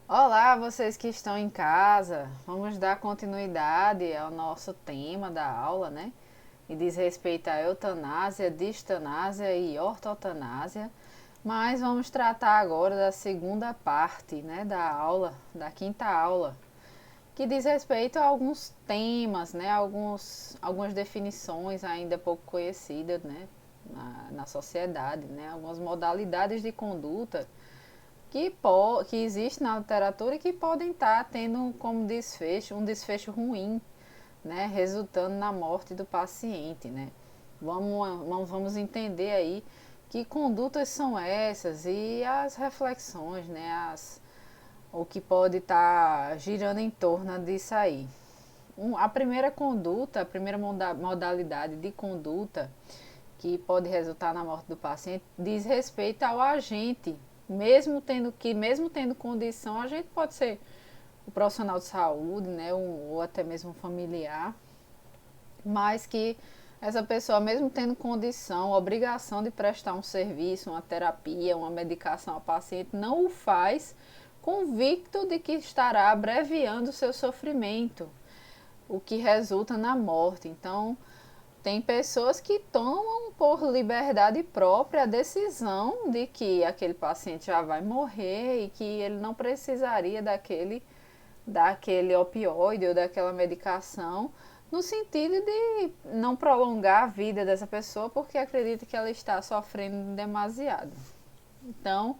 Olá, vocês que estão em casa. Vamos dar continuidade ao nosso tema da aula, né? E diz respeito à eutanásia, distanásia e ortotanásia. Mas vamos tratar agora da segunda parte, né, da aula, da quinta aula, que diz respeito a alguns temas, né, algumas definições ainda pouco conhecidas, né, na sociedade, né, algumas modalidades de conduta que existe na literatura e que podem estar tendo como desfecho um desfecho ruim, né, resultando na morte do paciente, né. Vamos entender aí que condutas são essas e as reflexões, né, o que pode estar girando em torno disso aí. A primeira conduta, a primeira modalidade de conduta que pode resultar na morte do paciente diz respeito ao agente, mesmo tendo condição, a gente pode ser o profissional de saúde, né, ou até mesmo um familiar, mas que essa pessoa, mesmo tendo condição, obrigação de prestar um serviço, uma terapia, uma medicação ao paciente, não o faz convicto de que estará abreviando o seu sofrimento, o que resulta na morte. Então, tem pessoas que tomam por liberdade própria a decisão de que aquele paciente já vai morrer e que ele não precisaria daquele opioide ou daquela medicação, no sentido de não prolongar a vida dessa pessoa porque acredita que ela está sofrendo demasiado. Então,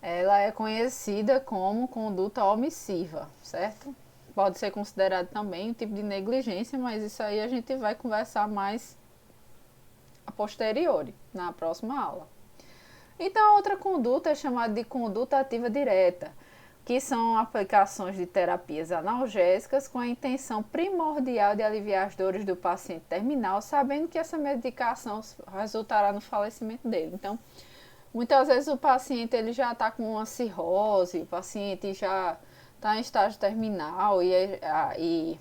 ela é conhecida como conduta omissiva, certo? Pode ser considerado também um tipo de negligência, mas isso aí a gente vai conversar mais a posteriori, na próxima aula. Então, a outra conduta é chamada de conduta ativa direta, que são aplicações de terapias analgésicas com a intenção primordial de aliviar as dores do paciente terminal, sabendo que essa medicação resultará no falecimento dele. Então, muitas vezes o paciente ele já está com uma cirrose, o paciente já está em estágio terminal e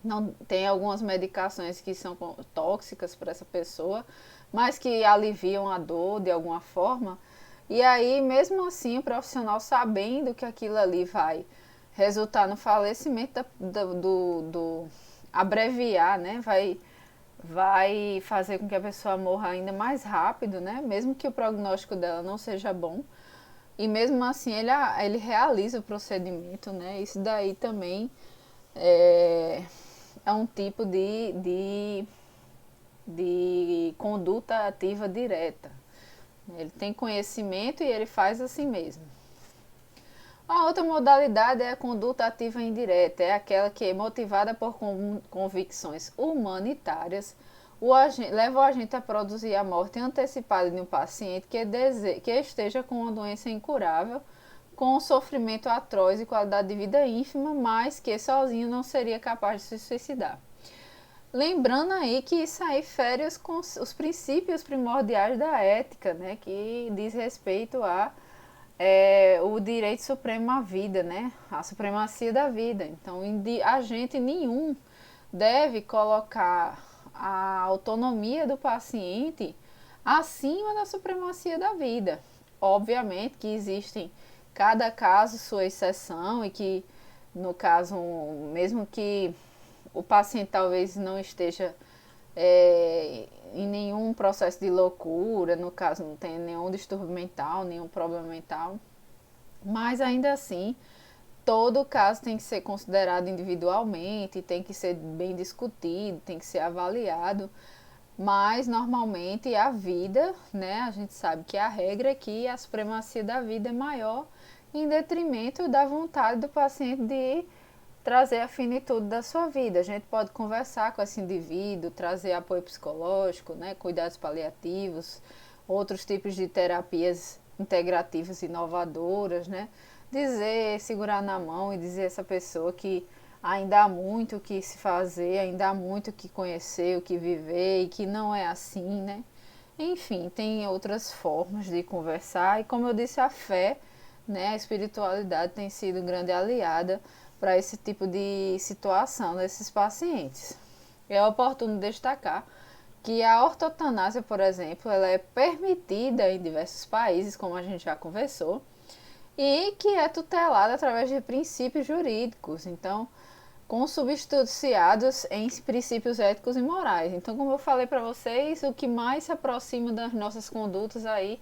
não tem algumas medicações que são tóxicas para essa pessoa, mas que aliviam a dor de alguma forma. E aí, mesmo assim, o profissional sabendo que aquilo ali vai resultar no falecimento do abreviar, né? Vai fazer com que a pessoa morra ainda mais rápido, né? Mesmo que o prognóstico dela não seja bom. E mesmo assim ele realiza o procedimento, né? Isso daí também é, é um tipo de conduta ativa direta. Ele tem conhecimento e ele faz assim mesmo. A outra modalidade é a conduta ativa indireta, é aquela que é motivada por convicções humanitárias, leva o agente a produzir a morte antecipada de um paciente que esteja com uma doença incurável, com um sofrimento atroz e qualidade de vida ínfima, mas que sozinho não seria capaz de se suicidar. Lembrando aí que isso aí fere os princípios primordiais da ética, né, que diz respeito a o direito supremo à vida, né, a supremacia da vida. Então, agente nenhum deve colocar a autonomia do paciente acima da supremacia da vida. Obviamente que existem cada caso sua exceção e que no caso mesmo que o paciente talvez não esteja em nenhum processo de loucura, no caso não tem nenhum distúrbio mental, nenhum problema mental, mas ainda assim todo caso tem que ser considerado individualmente, tem que ser bem discutido, tem que ser avaliado, mas normalmente a vida, né, a gente sabe que a regra é que a supremacia da vida é maior em detrimento da vontade do paciente de trazer a finitude da sua vida. A gente pode conversar com esse indivíduo, trazer apoio psicológico, né, cuidados paliativos, outros tipos de terapias integrativas inovadoras, né? Dizer, segurar na mão e dizer a essa pessoa que ainda há muito o que se fazer, ainda há muito o que conhecer, o que viver e que não é assim, né? Enfim, tem outras formas de conversar e como eu disse, a fé, né, a espiritualidade tem sido grande aliada para esse tipo de situação desses pacientes. É oportuno destacar que a ortotanásia, por exemplo, ela é permitida em diversos países, como a gente já conversou, e que é tutelada através de princípios jurídicos, então consubstanciados em princípios éticos e morais. Então, como eu falei para vocês, o que mais se aproxima das nossas condutas aí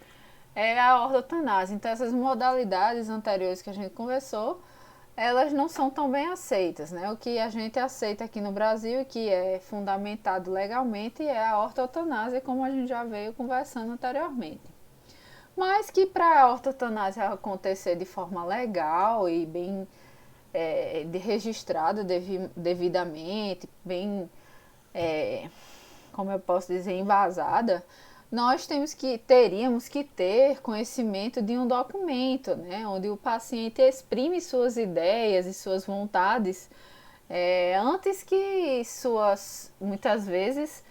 é a ortotanásia. Então, essas modalidades anteriores que a gente conversou, elas não são tão bem aceitas, né? O que a gente aceita aqui no Brasil e que é fundamentado legalmente é a ortotanásia, como a gente já veio conversando anteriormente. Mas que para a ortotanásia acontecer de forma legal e bem registrada devidamente, bem, como eu posso dizer, embasada, nós teríamos que ter conhecimento de um documento, né, onde o paciente exprime suas ideias e suas vontades antes que muitas vezes,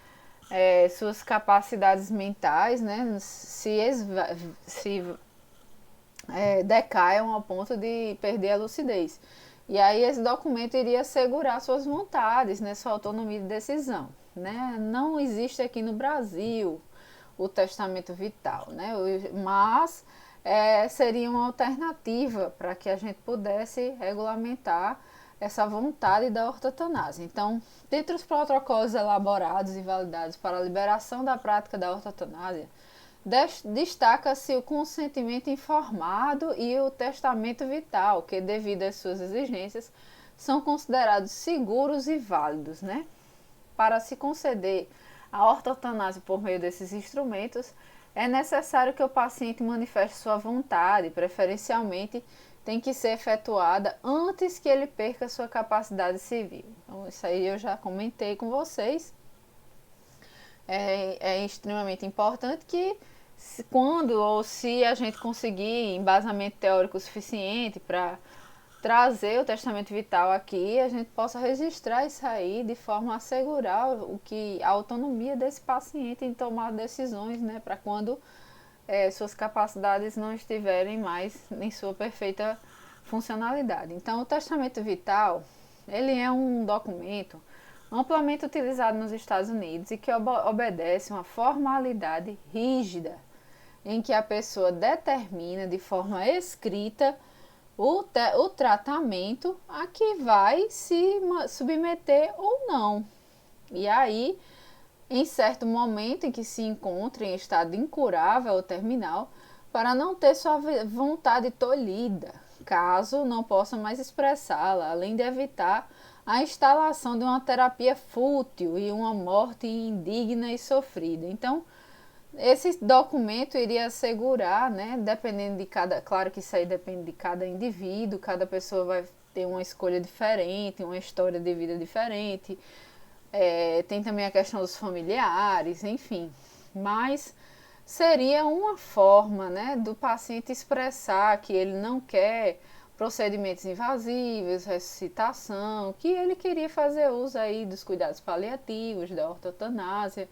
suas capacidades mentais, né, decaiam ao ponto de perder a lucidez. E aí esse documento iria assegurar suas vontades, né, sua autonomia de decisão. Né? Não existe aqui no Brasil o testamento vital, né? Mas seria uma alternativa para que a gente pudesse regulamentar essa vontade da ortotanásia. Então, dentre os protocolos elaborados e validados para a liberação da prática da ortotanásia, destaca-se o consentimento informado e o testamento vital, que, devido às suas exigências, são considerados seguros e válidos, né? Para se conceder a ortotanásia por meio desses instrumentos, é necessário que o paciente manifeste sua vontade, preferencialmente tem que ser efetuada antes que ele perca sua capacidade civil. Então, isso aí eu já comentei com vocês. É extremamente importante que quando ou se a gente conseguir embasamento teórico suficiente para trazer o testamento vital aqui, a gente possa registrar isso aí de forma a assegurar a autonomia desse paciente em tomar decisões, né, para quando suas capacidades não estiverem mais em sua perfeita funcionalidade. Então, o testamento vital, ele é um documento amplamente utilizado nos Estados Unidos e que obedece uma formalidade rígida em que a pessoa determina de forma escrita o tratamento a que vai se submeter ou não. E aí, em certo momento em que se encontra em estado incurável ou terminal, para não ter sua vontade tolhida, caso não possa mais expressá-la, além de evitar a instalação de uma terapia fútil e uma morte indigna e sofrida. Então, esse documento iria assegurar, né, dependendo de claro que isso aí depende de cada indivíduo, cada pessoa vai ter uma escolha diferente, uma história de vida diferente, tem também a questão dos familiares, enfim, mas seria uma forma, né, do paciente expressar que ele não quer procedimentos invasivos, ressuscitação, que ele queria fazer uso aí dos cuidados paliativos, da ortotanásia,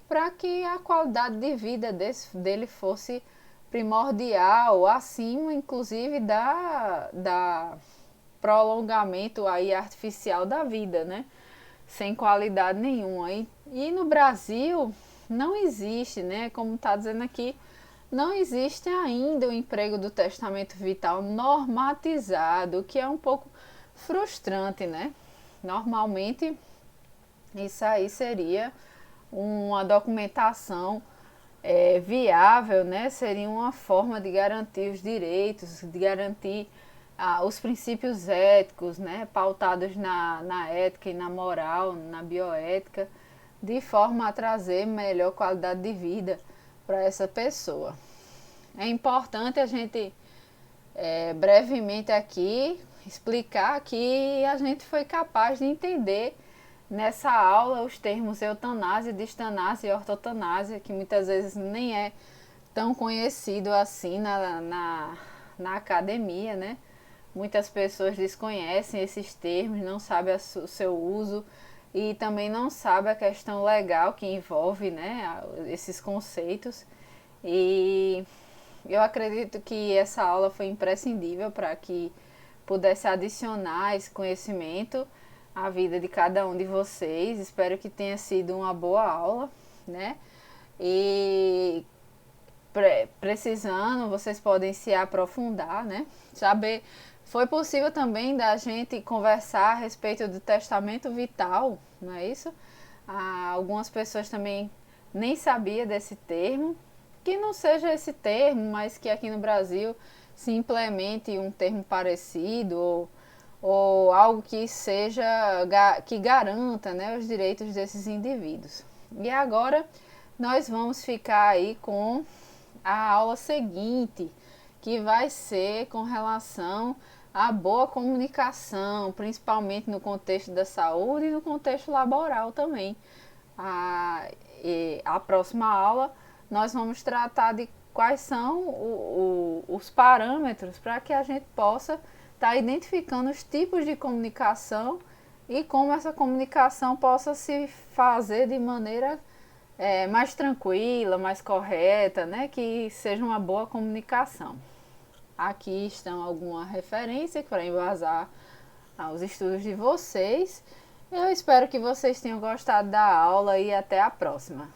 para que a qualidade de vida dele fosse primordial, acima inclusive da prolongamento aí artificial da vida, né? Sem qualidade nenhuma. E no Brasil não existe, né? Como está dizendo aqui, não existe ainda o emprego do testamento vital normatizado, o que é um pouco frustrante, né? Normalmente isso aí seria uma documentação viável, né? Seria uma forma de garantir os direitos, de garantir os princípios éticos, né? Pautados na ética e na moral, na bioética, de forma a trazer melhor qualidade de vida para essa pessoa. É importante a gente brevemente aqui explicar que a gente foi capaz de entender nessa aula os termos eutanásia, distanásia e ortotanásia, que muitas vezes nem é tão conhecido assim na academia, né? Muitas pessoas desconhecem esses termos, não sabem o seu uso e também não sabem a questão legal que envolve, né, esses conceitos. E eu acredito que essa aula foi imprescindível para que pudesse adicionar esse conhecimento à vida de cada um de vocês. Espero que tenha sido uma boa aula, né? E precisando, vocês podem se aprofundar, né? Saber, foi possível também da gente conversar a respeito do testamento vital, não é isso? Algumas pessoas também nem sabiam desse termo, que não seja esse termo, mas que aqui no Brasil se implemente um termo parecido ou algo que seja, que garanta, né, os direitos desses indivíduos. E agora nós vamos ficar aí com a aula seguinte, que vai ser com relação à boa comunicação, principalmente no contexto da saúde e no contexto laboral também. A próxima aula nós vamos tratar de quais são os parâmetros para que a gente possa estar identificando os tipos de comunicação e como essa comunicação possa se fazer de maneira mais tranquila, mais correta, né? Que seja uma boa comunicação. Aqui estão algumas referências para embasar os estudos de vocês. Eu espero que vocês tenham gostado da aula e até a próxima.